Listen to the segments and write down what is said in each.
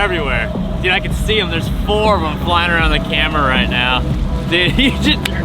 everywhere. Dude, I can see them. There's 4 of them flying around the camera right now. Dude,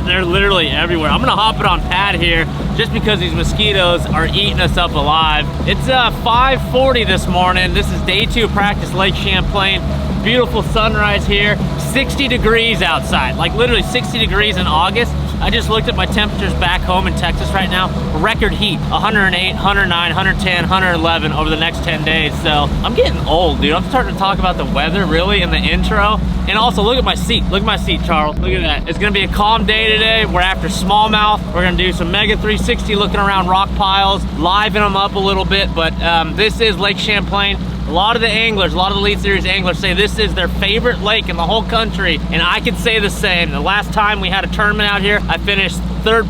they're literally everywhere. I'm gonna hop it on pad here just because these mosquitoes are eating us up alive. It's 5:40 this morning. This is day 2 practice, Lake Champlain. Beautiful sunrise here. 60 degrees outside, like literally 60 degrees in August. I just looked at my temperatures back home in Texas right now. Record heat, 108, 109, 110, 111 over the next 10 days. So I'm getting old, dude. I'm starting to talk about the weather really in the intro. And also look at my seat. Look at my seat, Charles. Look at that. It's gonna be a calm day today. We're after smallmouth. We're gonna do some Mega 360 looking around rock piles, liven them up a little bit. But this is Lake Champlain. A lot of the anglers, a lot of the Elite Series anglers say this is their favorite lake in the whole country, and I can say the same. The last time we had a tournament out here, I finished third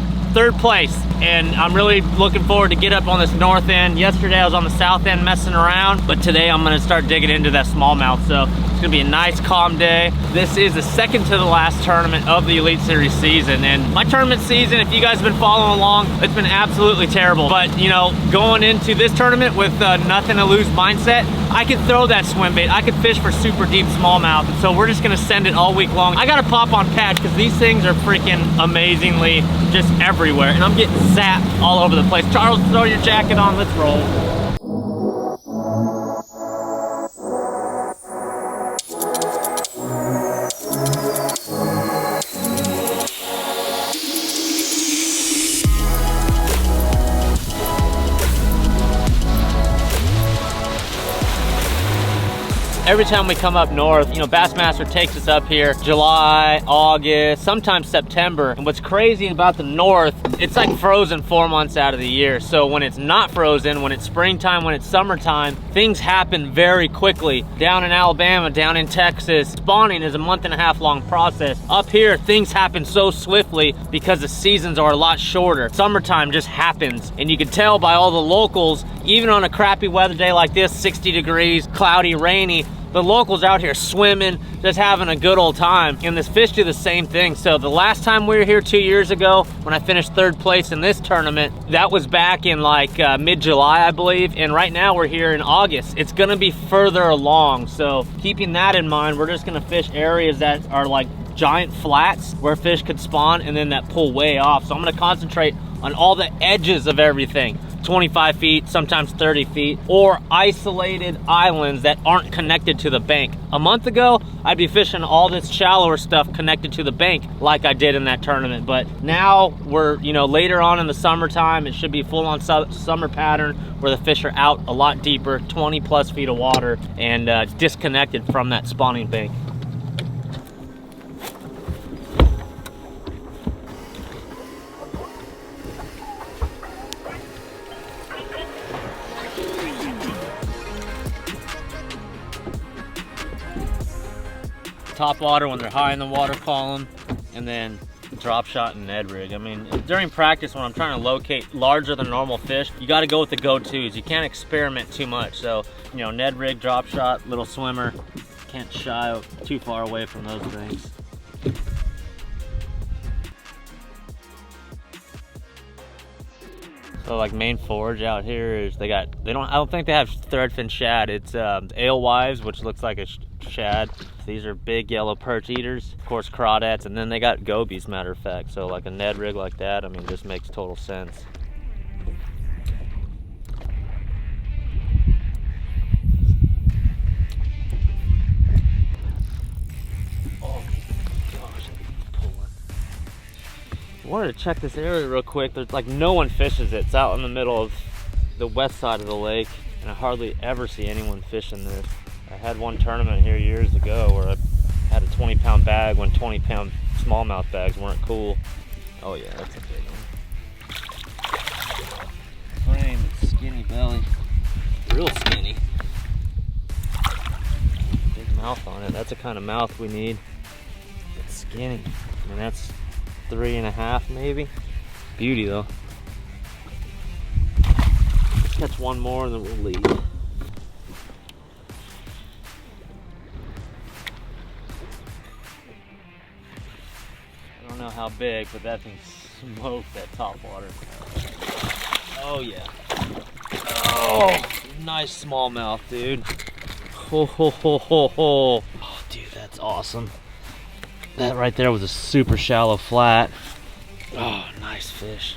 place, and I'm really looking forward to get up on this north end. Yesterday I was on the south end messing around, but today I'm gonna start digging into that smallmouth, so it's gonna be a nice calm day. This is the second to the last tournament of the Elite Series season, and my tournament season, if you guys have been following along, it's been absolutely terrible. But you know, going into this tournament with nothing to lose mindset, I could throw that swim bait. I could fish for super deep smallmouth, and so we're just gonna send it all week long. I gotta pop on pad because these things are freaking amazingly just everywhere, and I'm getting zapped all over the place. Charles, throw your jacket on, let's roll. Every time we come up north, you know, Bassmaster takes us up here July, August, sometimes September. And what's crazy about the north, it's like frozen 4 months out of the year. So when it's not frozen, when it's springtime, when it's summertime, things happen very quickly. Down in Alabama, down in Texas, spawning is a 1.5 month long process. Up here, things happen so swiftly because the seasons are a lot shorter. Summertime just happens. And you can tell by all the locals, even on a crappy weather day like this, 60 degrees, cloudy, rainy, the locals out here swimming, just having a good old time. And this fish do the same thing. So the last time we were here 2 years ago, when I finished 3rd place in this tournament, that was back in like mid-July, I believe. And right now we're here in August. It's gonna be further along. So keeping that in mind, we're just gonna fish areas that are like giant flats where fish could spawn and then that pull way off. So I'm gonna concentrate on all the edges of everything. 25 feet, sometimes 30 feet, or isolated islands that aren't connected to the bank. A month ago, I'd be fishing all this shallower stuff connected to the bank like I did in that tournament. But now we're, you know, later on in the summertime, it should be full on summer pattern where the fish are out a lot deeper, 20 plus feet of water, and disconnected from that spawning bank. Top water when they're high in the water column, and then drop shot and Ned rig. I mean, during practice when I'm trying to locate larger than normal fish, you got to go with the go-tos. You can't experiment too much. So, you know, Ned rig, drop shot, little swimmer. Can't shy too far away from those things. So like main forage out here is I don't think they have threadfin shad. It's alewives, which looks like a shad. These are big yellow perch eaters, of course crawdads, and then they got gobies, matter of fact. So like a Ned rig like that, I mean, just makes total sense. Oh gosh, pulling. I wanted to check this area real quick. There's like no one fishes it. It's out in the middle of the west side of the lake, and I hardly ever see anyone fishing this. I had one tournament here years ago where I had a 20-pound bag when 20-pound smallmouth bags weren't cool. Oh yeah, that's a big one. Frame, skinny belly, real skinny. Big mouth on it. That's the kind of mouth we need. It's skinny. I mean, that's 3.5 maybe. Beauty though. Let's catch one more and then we'll leave. I don't know how big, but that thing smoked that top water. Oh yeah. Oh, nice smallmouth, dude. Ho, ho, ho, ho, ho. Oh, dude, that's awesome. That right there was a super shallow flat. Oh, nice fish.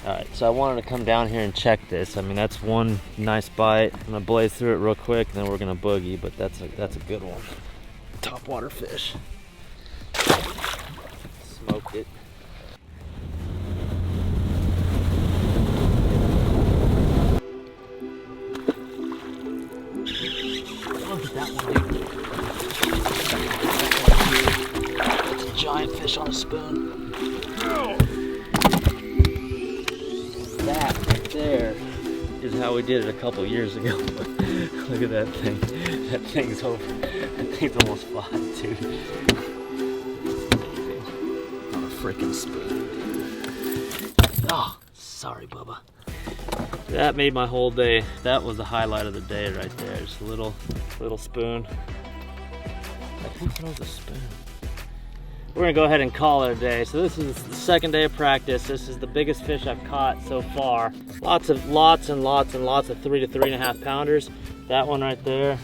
All right, so I wanted to come down here and check this. I mean, that's one nice bite. I'm gonna blaze through it real quick, and then we're gonna boogie, but that's a good one. Topwater fish. Smoked it. Look at that one, dude. That's a giant fish on a spoon. That right there is how we did it a couple years ago. Look at that thing. That thing's over. That thing's almost 5, dude. On a freaking spoon. Oh, sorry, Bubba. That made my whole day. That was the highlight of the day right there. Just a little spoon. I think that was a spoon. We're gonna go ahead and call it a day. So this is the second day of practice. This is the biggest fish I've caught so far. Lots and lots of 3 to 3.5 pounders. That one right there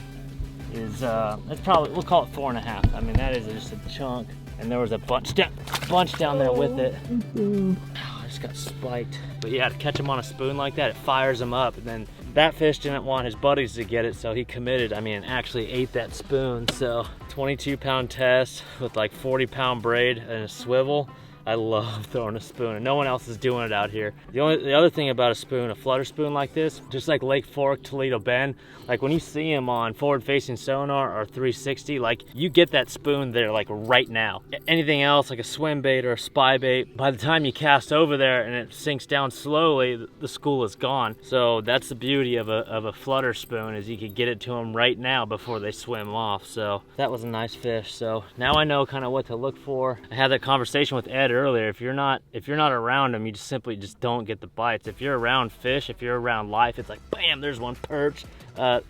is it's probably, we'll call it 4.5. I mean, that is just a chunk. And there was a bunch down there with it. Oh, I just got spiked. But yeah, to catch him on a spoon like that, it fires him up. And then that fish didn't want his buddies to get it, so he committed. I mean, actually ate that spoon. So 22-pound test with like 40-pound braid and a swivel. I love throwing a spoon, and no one else is doing it out here. The other thing about a spoon, a flutter spoon like this, just like Lake Fork, Toledo Bend, like when you see them on forward-facing sonar or 360, like you get that spoon there like right now. Anything else, like a swim bait or a spy bait, by the time you cast over there and it sinks down slowly, the school is gone. So that's the beauty of a flutter spoon, is you can get it to them right now before they swim off. So that was a nice fish. So now I know kind of what to look for. I had that conversation with Ed earlier. If you're not around them, you just simply don't get the bites. If you're around fish, if you're around life, it's like bam, there's one perch.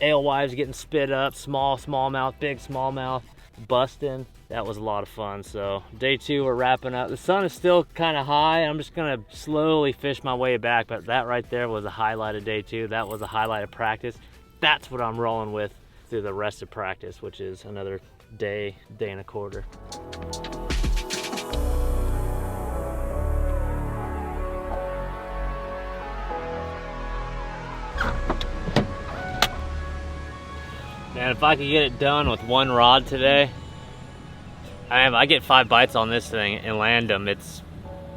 Alewives getting spit up, smallmouth, big smallmouth, busting. That was a lot of fun. So day 2, we're wrapping up. The sun is still kind of high. I'm just gonna slowly fish my way back, but that right there was a highlight of day 2. That was a highlight of practice. That's what I'm rolling with through the rest of practice, which is another day and a quarter. Man, if I could get it done with one rod today, I get 5 bites on this thing and land them.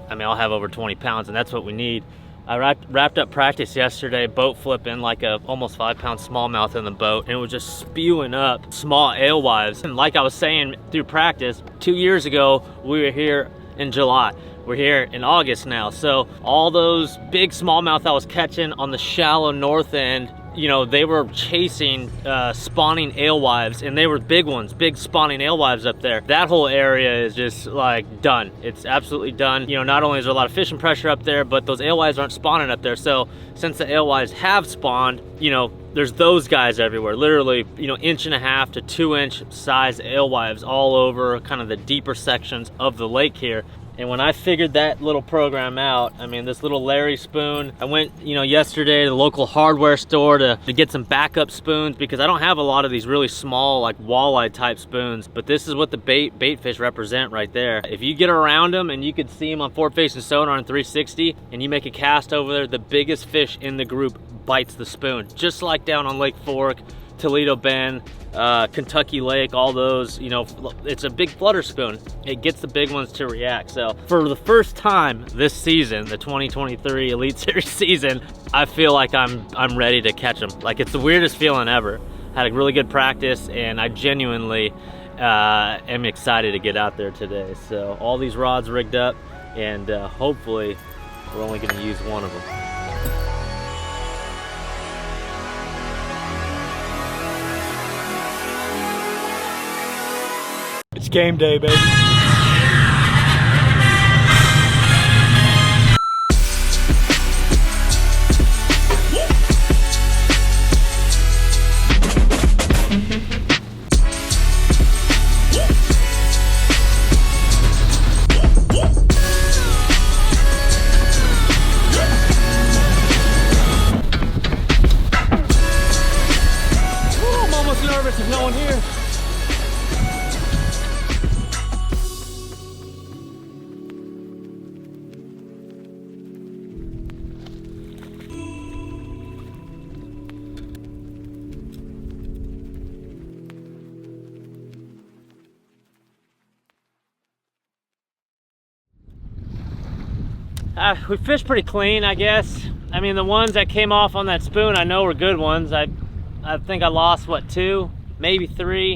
I'll have over 20 pounds, and that's what we need. I wrapped up practice yesterday, boat flipping like a almost 5-pound smallmouth in the boat, and it was just spewing up small alewives. And like I was saying through practice, 2 years ago, we were here in July. We're here in August now. So all those big smallmouth I was catching on the shallow north end, you know, they were chasing spawning alewives, and they were big ones, big spawning alewives up there. That whole area is just like done. It's absolutely done. You know, not only is there a lot of fishing pressure up there, but those alewives aren't spawning up there. So since the alewives have spawned, you know, there's those guys everywhere, literally, you know, 1.5 to 2-inch size alewives all over kind of the deeper sections of the lake here. And when I figured that little program out, I mean, this little Larry spoon, I went, you know, yesterday to the local hardware store to get some backup spoons, because I don't have a lot of these really small, like walleye type spoons, but this is what the bait fish represent right there. If you get around them and you could see them on forward-facing sonar on 360 and you make a cast over there, the biggest fish in the group bites the spoon, just like down on Lake Fork, Toledo Bend, Kentucky Lake, all those, you know, it's a big flutter spoon. It gets the big ones to react. So for the first time this season, the 2023 Elite Series season, I feel like I'm ready to catch them. Like, it's the weirdest feeling ever. Had a really good practice, and I genuinely am excited to get out there today. So all these rods rigged up, and hopefully we're only gonna use one of them. It's game day, baby. We fished pretty clean, I guess. I mean, the ones that came off on that spoon, I know were good ones. I think I lost, what, 2, maybe 3.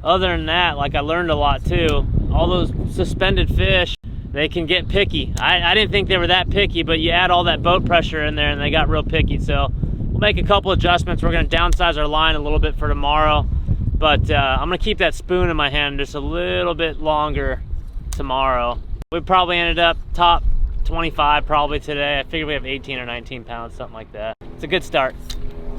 Other than that, like, I learned a lot too. All those suspended fish, they can get picky. I didn't think they were that picky, but you add all that boat pressure in there and they got real picky. So we'll make a couple adjustments. We're gonna downsize our line a little bit for tomorrow, but I'm gonna keep that spoon in my hand just a little bit longer tomorrow. We probably ended up top 25 probably today. I figure we have 18 or 19 pounds, something like that. It's a good start.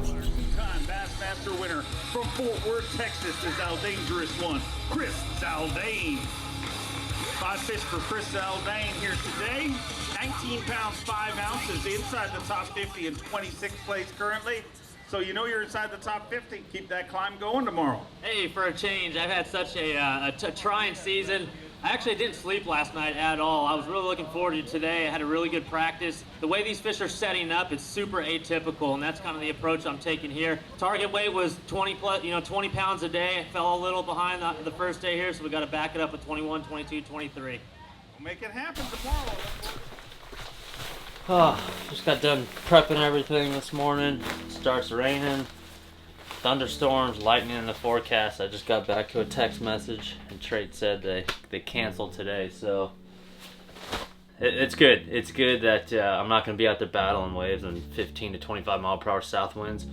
Two-time Bassmaster winner from Fort Worth, Texas, the Zaldaingerous one, Chris Zaldain. 5 fish for Chris Zaldain here today. 19 pounds, 5 ounces, inside the top 50 in 26th place currently. So you know you're inside the top 50. Keep that climb going tomorrow. Hey, for a change, I've had such a trying season. I actually didn't sleep last night at all. I was really looking forward to today. I had a really good practice. The way these fish are setting up, it's super atypical, and that's kind of the approach I'm taking here. Target weight was 20 pounds a day. I fell a little behind the first day here, so we got to back it up at 21, 22, 23. We'll make it happen tomorrow. Oh, just got done prepping everything this morning. It starts raining. Thunderstorms, lightning in the forecast. I just got back to a text message and Trait said they canceled today, so it's good. It's good that I'm not going to be out there battling waves and 15 to 25 mile per hour south winds.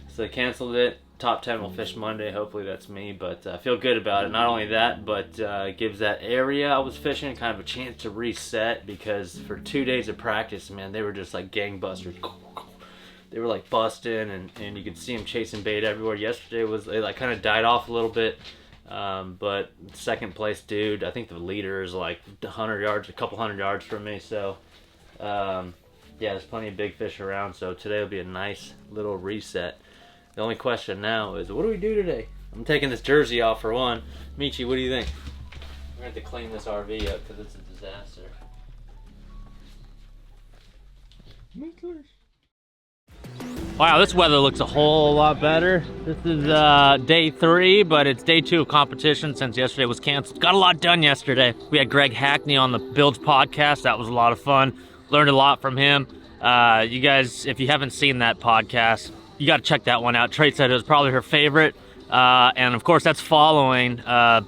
So they canceled it. Top 10 will fish Monday. Hopefully that's me, but I feel good about it. Not only that, but it gives that area I was fishing kind of a chance to reset, because for 2 days of practice, man, they were just like gangbusters. They were like busting, and you could see them chasing bait everywhere. Yesterday they like kind of died off a little bit, but second place dude, I think the leader is like 100 yards, a couple hundred yards from me. So yeah, there's plenty of big fish around. So today will be a nice little reset. The only question now is, what do we do today? I'm taking this jersey off for one. Michi, what do you think? We're gonna have to clean this RV up because it's a disaster. Wow, this weather looks a whole lot better. This is day 3, but it's day 2 of competition since yesterday was canceled. Got a lot done yesterday. We had Greg Hackney on the Builds podcast. That was a lot of fun. Learned a lot from him. You guys, if you haven't seen that podcast, you got to check that one out. Trait said it was probably her favorite. And of course that's following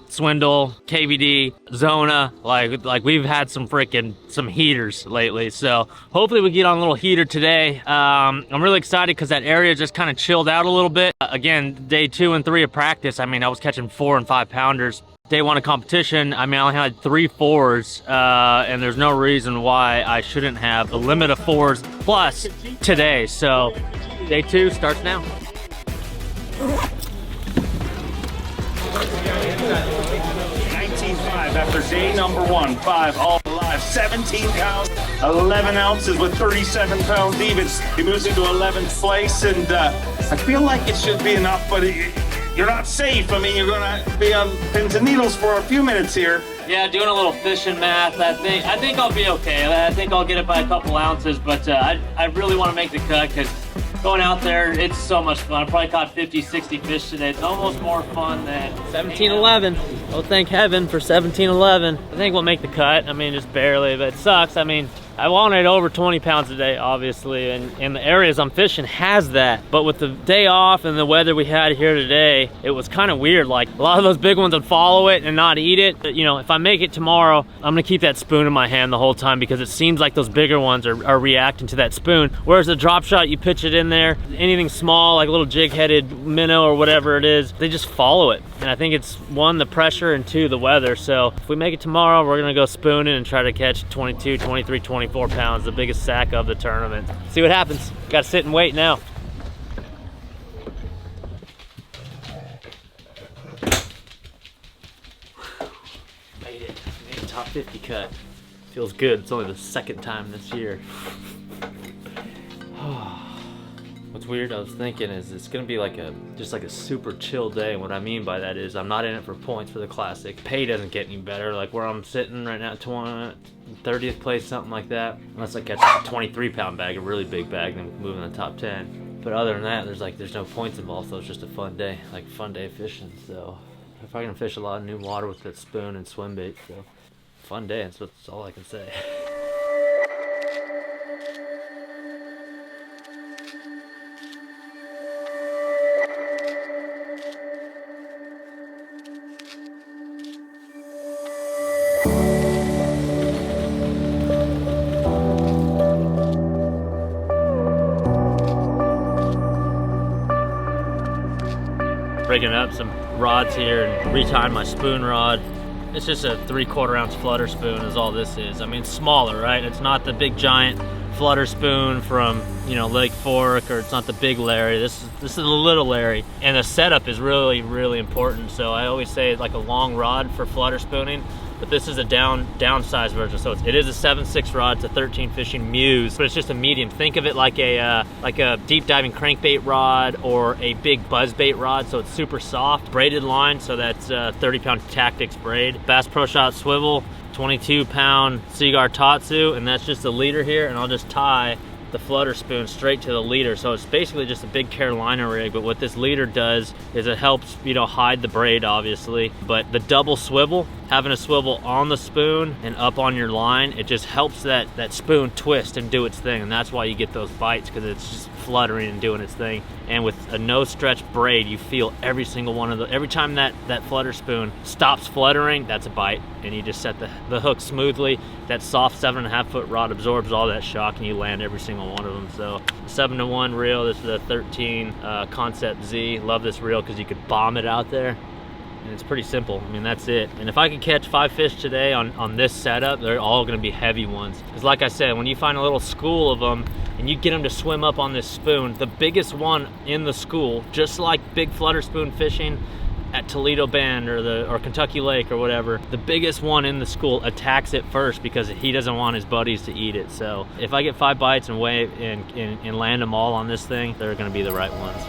Swindle, KVD, Zona. Like we've had some heaters lately, so hopefully we get on a little heater today. I'm really excited because that area just kind of chilled out a little bit. Again, day 2 and 3 of practice, I mean, I was catching 4 and 5 pounders. Day 1 of competition, I mean, I only had 3 4s, and there's no reason why I shouldn't have a limit of 4s plus today. So day 2 starts now. 19.5 after day number 1. 5 all alive. 17 pounds, 11 ounces with 37 pounds even. He moves into 11th place, and I feel like it should be enough, but you're not safe. I mean, you're going to be on pins and needles for a few minutes here. Yeah, doing a little fishing math. I think I'll be okay. I think I'll get it by a couple ounces, but I really want to make the cut because going out there, it's so much fun. I probably caught 50, 60 fish today. It's almost more fun than 17-11. Oh, thank heaven for 17-11. I think we'll make the cut. I mean, just barely, but it sucks. I mean, I wanted over 20 pounds a day, obviously, and the areas I'm fishing has that. But with the day off and the weather we had here today, it was kind of weird. Like, a lot of those big ones would follow it and not eat it. But, you know, if I make it tomorrow, I'm gonna keep that spoon in my hand the whole time because it seems like those bigger ones are reacting to that spoon. Whereas the drop shot, you pitch it in there, anything small, like a little jig-headed minnow or whatever it is, they just follow it. And I think it's 1, the pressure, and 2, the weather. So if we make it tomorrow, we're gonna go spooning and try to catch 22, 23, 24 pounds, the biggest sack of the tournament. See what happens. Gotta sit and wait now. Made it. Made a top 50 cut. Feels good. It's only the 2nd time this year. What's weird, I was thinking, is it's gonna be like just like a super chill day. And what I mean by that is I'm not in it for points for the classic. Pay doesn't get any better. Like where I'm sitting right now, 30th place, something like that. Unless I catch a 23 pound bag, a really big bag, then move in the top 10. But other than that, there's no points involved, so it's just a fun day, like a fun day fishing. So if I can fish a lot of new water with that spoon and swim bait, so fun day. That's all I can say. rigging up some rods here and retying my spoon rod. It's just a 3/4 ounce flutter spoon is all this is. I mean, it's smaller, right? It's not the big giant flutter spoon from, you know, Lake Fork, or it's not the big Larry. This is the little Larry. And the setup is really, really important. So I always say it's like a long rod for flutter spooning, but this is a downsized version. So it is a 7/6 rod. It's a 13 fishing Muse, but it's just a medium. Think of it like a deep diving crankbait rod or a big buzzbait rod. So it's super soft, braided line. So that's 30-pound Tactics braid. Bass Pro Shot swivel, 22-pound Seaguar Tatsu, and that's just the leader here. And I'll just tie the flutter spoon straight to the leader. So it's basically just a big Carolina rig, but what this leader does is it helps, you know, hide the braid, obviously, but the double swivel, having a swivel on the spoon and up on your line, it just helps that spoon twist and do its thing, and that's why you get those bites, because it's just fluttering and doing its thing. And with a no stretch braid, you feel every single one of the, every time that flutter spoon stops fluttering, that's a bite, and you just set the hook smoothly. That soft 7.5 foot rod absorbs all that shock, and you land every single one of them. So 7-to-1 reel. This is a 13 Concept Z. Love this reel because you could bomb it out there, and it's pretty simple. I mean, that's it. And if I could catch 5 fish today on this setup, they're all going to be heavy ones. Because like I said, when you find a little school of them and you get them to swim up on this spoon, the biggest one in the school, just like big flutter spoon fishing at Toledo Bend or Kentucky Lake or whatever, the biggest one in the school attacks it first because he doesn't want his buddies to eat it. So if I get 5 bites and land them all on this thing, they're going to be the right ones.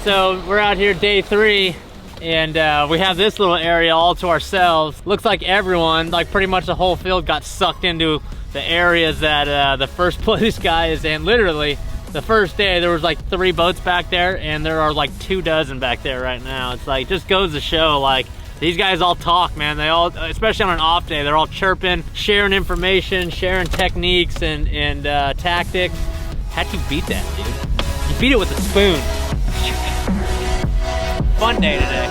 So we're out here day 3, and we have this little area all to ourselves. Looks like everyone, like pretty much the whole field, got sucked into the areas that the first place guy is in. Literally, the first day there was like 3 boats back there, and there are like 24 back there right now. It's like, just goes to show, like, these guys all talk, man. They all, especially on an off day, they're all chirping, sharing information, sharing techniques and tactics. How'd you beat that, dude? You beat it with a spoon. Fun day today.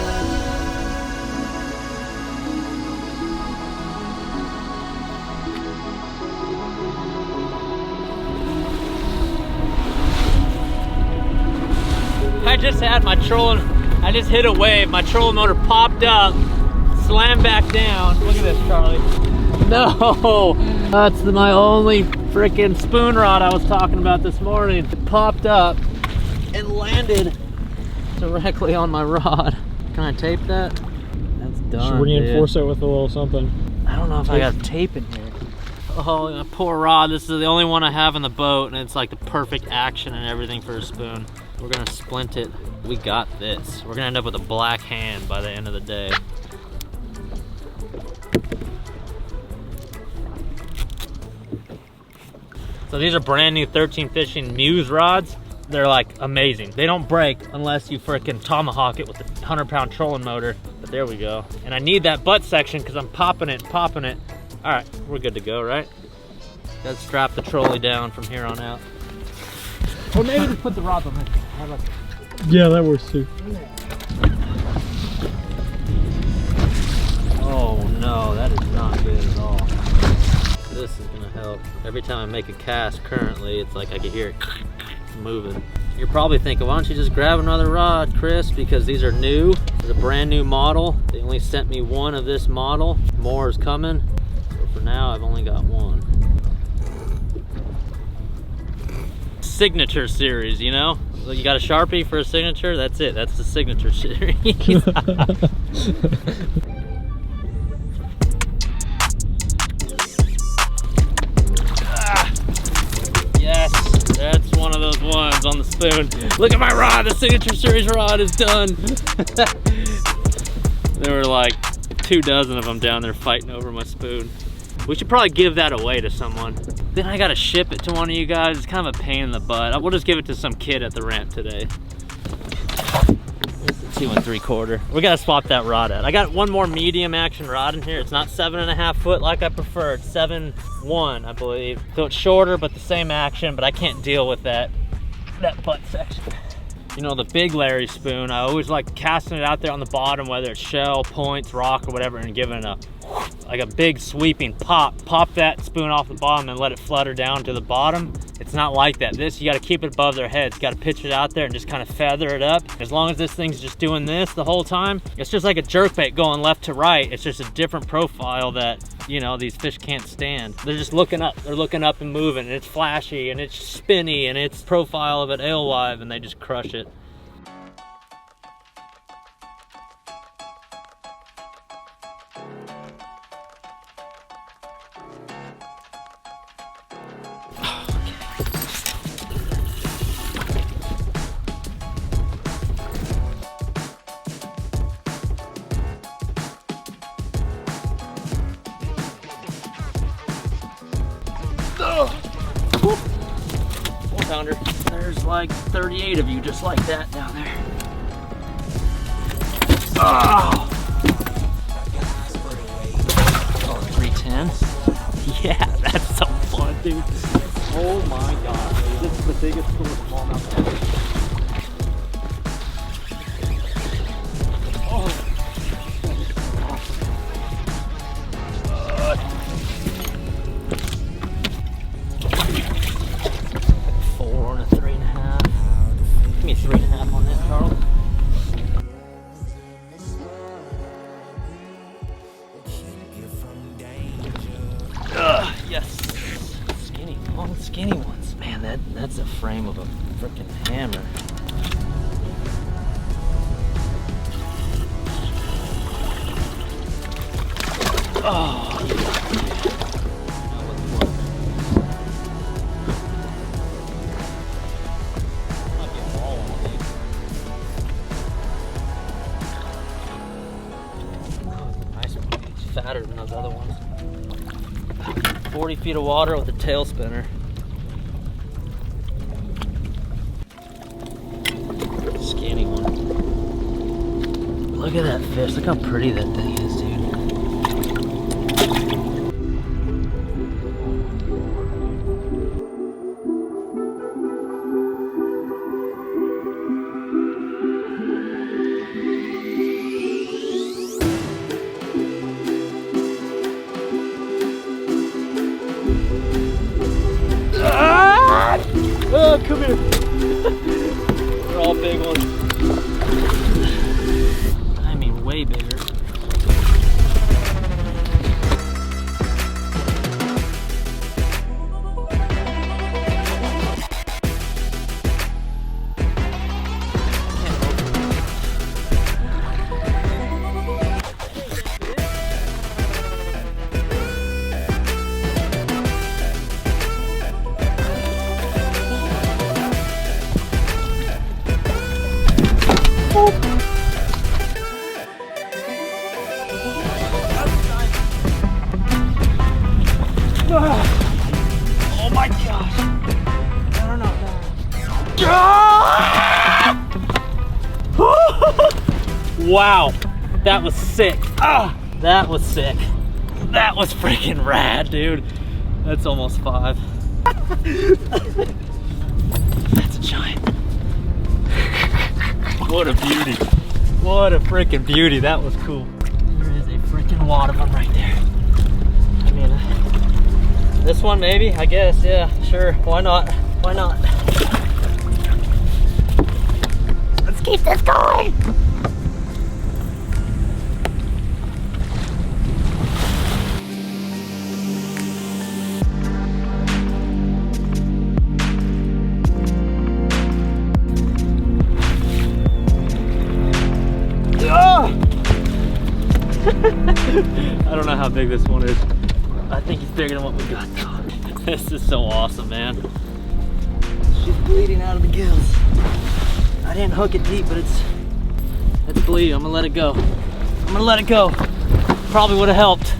I just had my trolling, I just hit a wave, my trolling motor popped up, slammed back down. Look at this, Charlie. No, that's my only freaking spoon rod I was talking about this morning. It popped up and landed directly on my rod. Can I tape that? That's done. Should reinforce it with a little something. I don't know if I got tape in here. Oh, my poor rod. This is the only one I have in the boat, and it's like the perfect action and everything for a spoon. We're gonna splint it. We got this. We're gonna end up with a black hand by the end of the day. So these are brand new 13 fishing Muse rods. They're like amazing. They don't break unless you frickin' tomahawk it with a 100-pound trolling motor. But there we go. And I need that butt section because I'm popping it and popping it. All right, we're good to go, right? Let's strap the trolley down from here on out. Or maybe just put the rods on this. How about that? Yeah, that works too. Oh no, that is not good at all. This is gonna help. Every time I make a cast currently, it's like I can hear it moving. You're probably thinking, why don't you just grab another rod, Chris? Because these are new. It's a brand new model. They only sent me one of this model. More is coming. So for now, I've only got one. Signature series, you know? You got a Sharpie for a signature? That's it. That's the signature series. That's one of those ones on the spoon. Look at my rod, the signature series rod is done. There were like 24 of them down there fighting over my spoon. We should probably give that away to someone. Then I gotta ship it to one of you guys. It's kind of a pain in the butt. We'll just give it to some kid at the ramp today. It's the 2 3/4. We gotta swap that rod out. I got one more medium action rod in here. It's not 7.5 foot like I prefer. It's 7.1, I believe. So it's shorter, but the same action, but I can't deal with that butt section. You know, the big Larry spoon, I always like casting it out there on the bottom, whether it's shell, points, rock, or whatever, and giving it like a big sweeping pop. Pop that spoon off the bottom and let it flutter down to the bottom. It's not like that. This, you gotta keep it above their heads. You gotta pitch it out there and just kind of feather it up. As long as this thing's just doing this the whole time, it's just like a jerkbait going left to right. It's just a different profile that, you know, these fish can't stand. They're just looking up. They're looking up and moving, and it's flashy, and it's spinny, and it's profile of an alewife, and they just crush it. Pounder. There's like 38 of you just like that down there. Oh, 310. Yeah, that's so fun, dude. Oh my god, this is the biggest school of smallmouth ever. Oh. 4 and a 3.5. Give me 3.5 on that, Charles. Yes. Skinny, long skinny ones. Man, that's a frame of a freaking hammer. Oh, nice one. It's fatter than those other ones. 40 feet of water with a tail spinner. Skinny one. Look at that fish. Look how pretty that thing is, dude. Oh, come here. They're all big ones. I mean, way bigger. Oh my gosh. I don't know. Wow. That was sick. That was sick. That was freaking rad, dude. That's almost 5. That's a giant. What a beauty. What a freaking beauty. That was cool. There is a freaking wad of them right there. I mean, this one maybe, I guess, yeah, sure, why not? Why not? Let's keep this going! I don't know how big this one is. I think it's bigger than what we got. This is so awesome, man. She's bleeding out of the gills. I didn't hook it deep, but it's bleeding. I'm gonna let it go. I'm gonna let it go. Probably would have helped.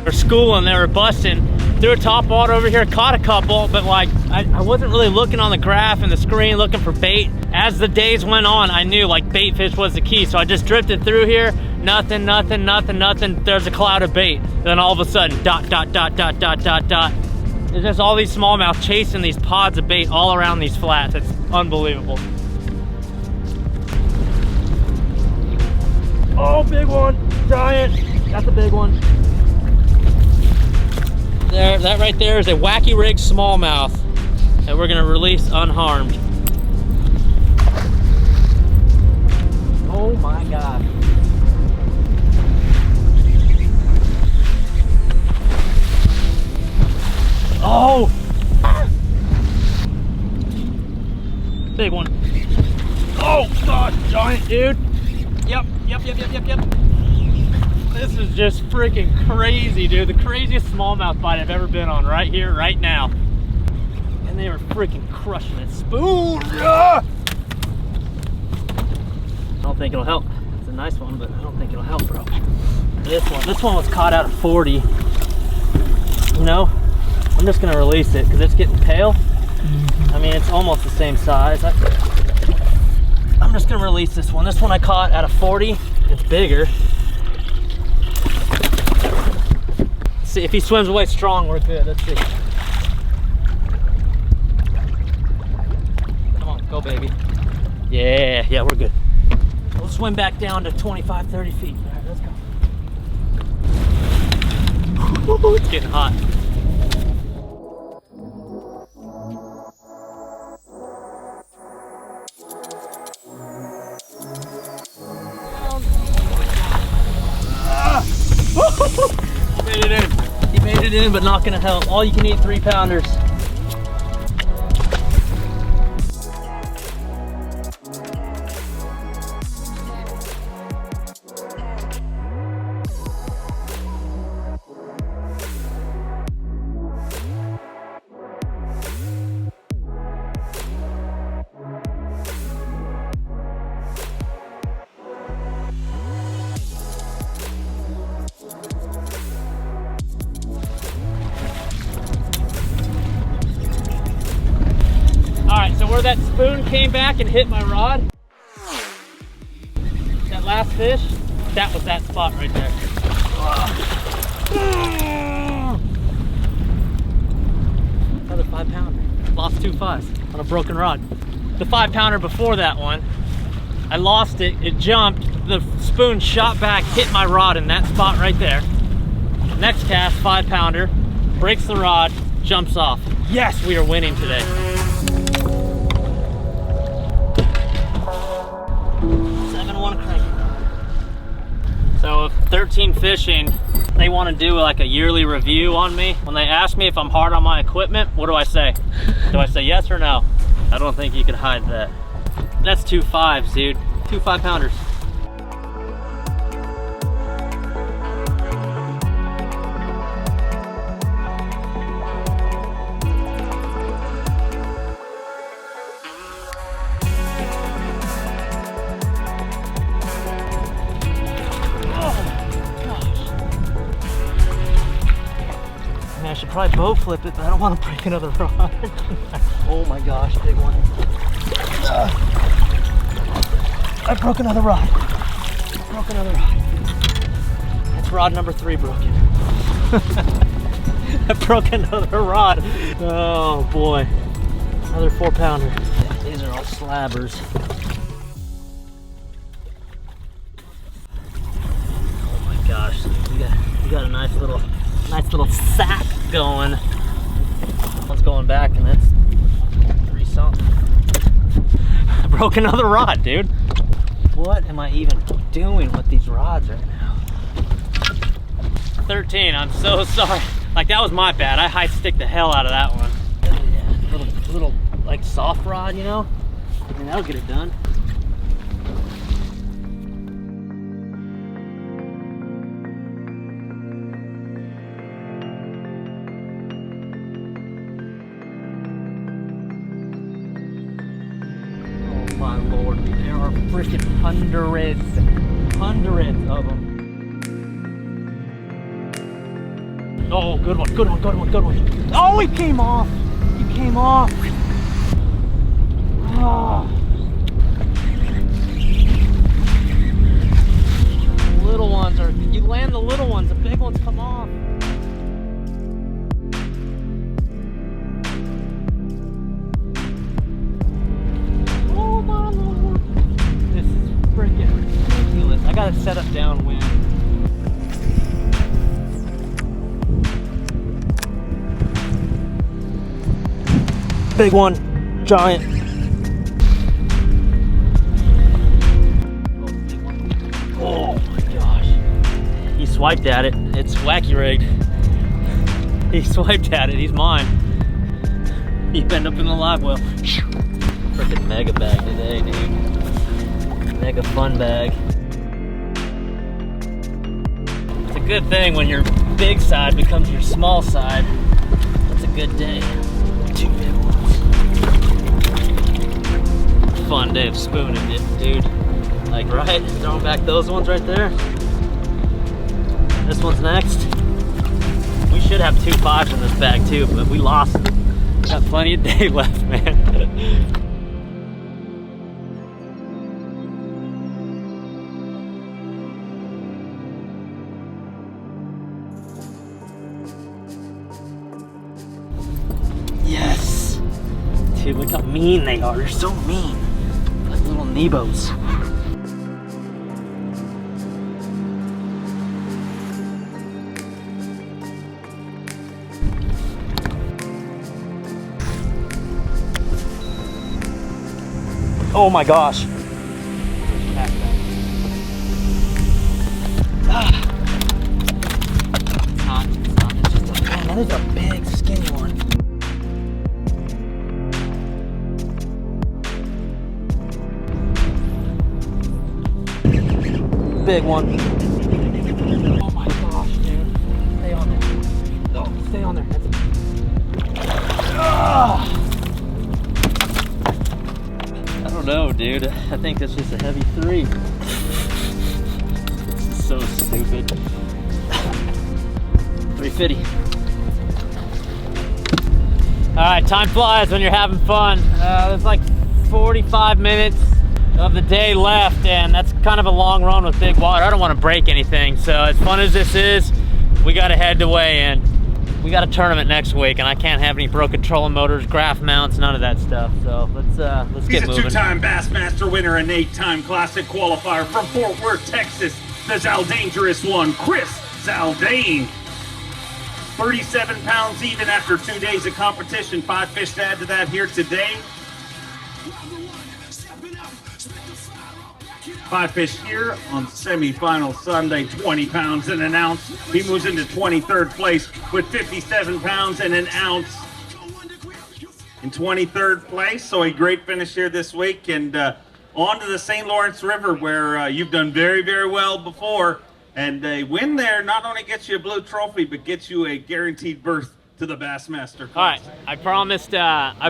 They're schooling, they were busting. Threw a top water over here, caught a couple, but like I wasn't really looking on the graph and the screen looking for bait. As the days went on, I knew like bait fish was the key, so I just drifted through here. Nothing. There's a cloud of bait. Then all of a sudden, dot. There's just all these smallmouth chasing these pods of bait all around these flats. It's unbelievable. Oh, big one, giant. That's a big one. There, that right there is a wacky rig smallmouth that we're gonna release unharmed. Oh my God. Oh! Big one. Oh God, giant dude. Yep. This is just freaking crazy, dude. The craziest smallmouth bite I've ever been on right here, right now. And they were freaking crushing it. Spoon! Yeah! I don't think it'll help. It's a nice one, but I don't think it'll help, bro. This one was caught out of 40. You know, I'm just gonna release it because it's getting pale. I mean, it's almost the same size. I'm just gonna release this one. This one I caught out of 40. It's bigger. Let's see if he swims away strong, we're good. Let's see. Come on, go baby. Yeah, we're good. We'll swim back down to 25, 30 feet. All right, let's go. It's getting hot. He made it in, but not gonna help. All you can eat 3-pounders. So where that spoon came back and hit my rod, that last fish, that was that spot right there. Another 5-pounder. Lost 2 5s on a broken rod. The 5-pounder before that one, I lost it, it jumped, the spoon shot back, hit my rod in that spot right there. Next cast, 5-pounder, breaks the rod, jumps off. Yes, we are winning today. 7-1 crank. So 13 Fishing, they want to do like a yearly review on me. When they ask me if I'm hard on my equipment, what do I say? Do I say yes or no? I don't think you could hide that. That's 2 5s, dude. 2 5-pounders. I should probably bow flip it, but I don't want to break another rod. Oh my gosh, big one. I broke another rod. That's rod number 3 broken. I broke another rod. Oh boy. Another 4-pounder. Yeah, these are all slabbers. Oh my gosh, we got a nice little sack going. One's going back and that's 3 something. I broke another rod, dude. What am I even doing with these rods right now? 13, I'm so sorry. Like, that was my bad. I high stick the hell out of that one. Yeah, little like soft rod, you know? I mean, that'll get it done. are freaking hundreds of them. Oh, good one, good one, good one, good one. Oh, he came off. He came off. Oh. Little ones are, you land the little ones, the big ones come off. Oh my Lord. This is freaking ridiculous. I gotta set up downwind. Big one, giant. Oh my gosh. He swiped at it. It's wacky rigged. He swiped at it. He's mine. He ended up in the live well. Freaking mega bag today, dude. Mega fun bag. It's a good thing when your big side becomes your small side. That's a good day. Two big ones. Fun day of spooning it, dude. Like, right? Throwing back those ones right there. This one's next. We should have 2 5s in this bag too, but we lost them. Got plenty of day left, man. Yes! Dude, look how mean they are. They're so mean. Like little Nebos. Oh my gosh. It's not. It's just a, man, that is a big, skinny one. Big one. Oh my gosh, dude. Stay on there. No, stay on there. That's it. I don't know, dude. I think that's just a heavy 3. This is so stupid. 350. All right, time flies when you're having fun. There's like 45 minutes of the day left, and that's kind of a long run with big water. I don't want to break anything, so as fun as this is, we got to head to weigh in. We got a tournament next week, and I can't have any broken trolling motors, graph mounts, none of that stuff. So let's get moving. He's a 2-time Bassmaster winner and 8-time Classic qualifier from Fort Worth, Texas. The Zaldaingerous one, Chris Zaldain. 37 pounds even after 2 days of competition. 5 fish to add to that here today. 5 fish here on semi-final Sunday, 20 pounds and an ounce. He moves into 23rd place with 57 pounds and an ounce in 23rd place. So a great finish here this week, and on to the St. Lawrence River, where you've done very, very well before. And a win there not only gets you a blue trophy, but gets you a guaranteed berth to the Bassmaster class. All right, I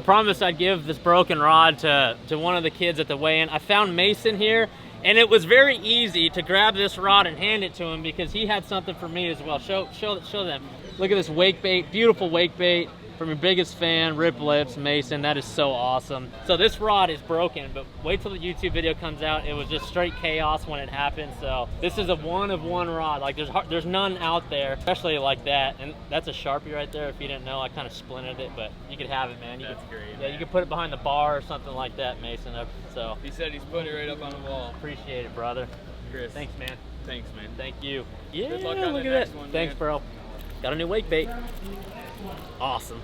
promised I'd give this broken rod to one of the kids at the weigh-in. I found Mason here, and it was very easy to grab this rod and hand it to him because he had something for me as well. Show them. Look at this wake bait, beautiful wake bait from your biggest fan, Rip Lips, Mason. That is so awesome. So this rod is broken, but wait till the YouTube video comes out. It was just straight chaos when it happened. So this is a one-of-one rod. Like there's none out there, especially like that. And that's a Sharpie right there. If you didn't know, I kind of splinted it, but you could have it, man. That's great. Yeah, you could put it behind the bar or something like that, Mason. So he said he's putting it right up on the wall. Appreciate it, brother. Chris. Thanks, man. Thanks, man. Thank you. Yeah, good luck on look the at next that. one, Thanks, man. bro. Got a new wake bait. Awesome.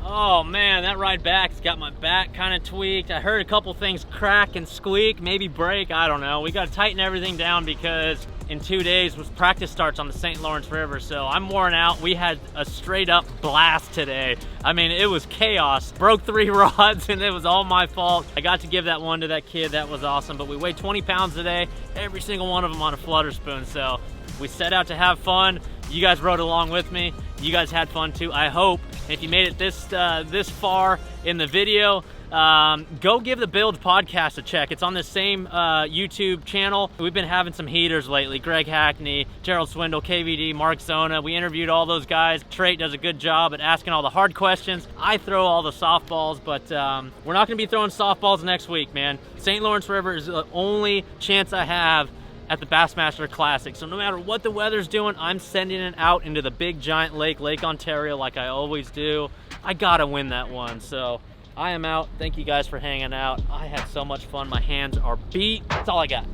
Oh man, that ride back's got my back kind of tweaked. I heard a couple things crack and squeak, maybe break, I don't know. We got to tighten everything down because in 2 days practice starts on the St. Lawrence River, so I'm worn out. We had a straight up blast today. I mean, it was chaos. Broke 3 rods and it was all my fault. I got to give that one to that kid. That was awesome, but we weighed 20 pounds today, every single one of them on a flutter spoon. So we set out to have fun. You guys rode along with me. You guys had fun too, I hope. If you made it this far in the video, go give the Build podcast a check. It's on the same YouTube channel. We've been having some heaters lately. Greg Hackney, Gerald Swindle, KVD, Mark Zona. We interviewed all those guys. Trait does a good job at asking all the hard questions. I throw all the softballs, but we're not gonna be throwing softballs next week, man. St. Lawrence River is the only chance I have at the Bassmaster Classic. So no matter what the weather's doing, I'm sending it out into the big giant lake, Lake Ontario, like I always do. I gotta win that one. So I am out. Thank you guys for hanging out. I had so much fun. My hands are beat. That's all I got.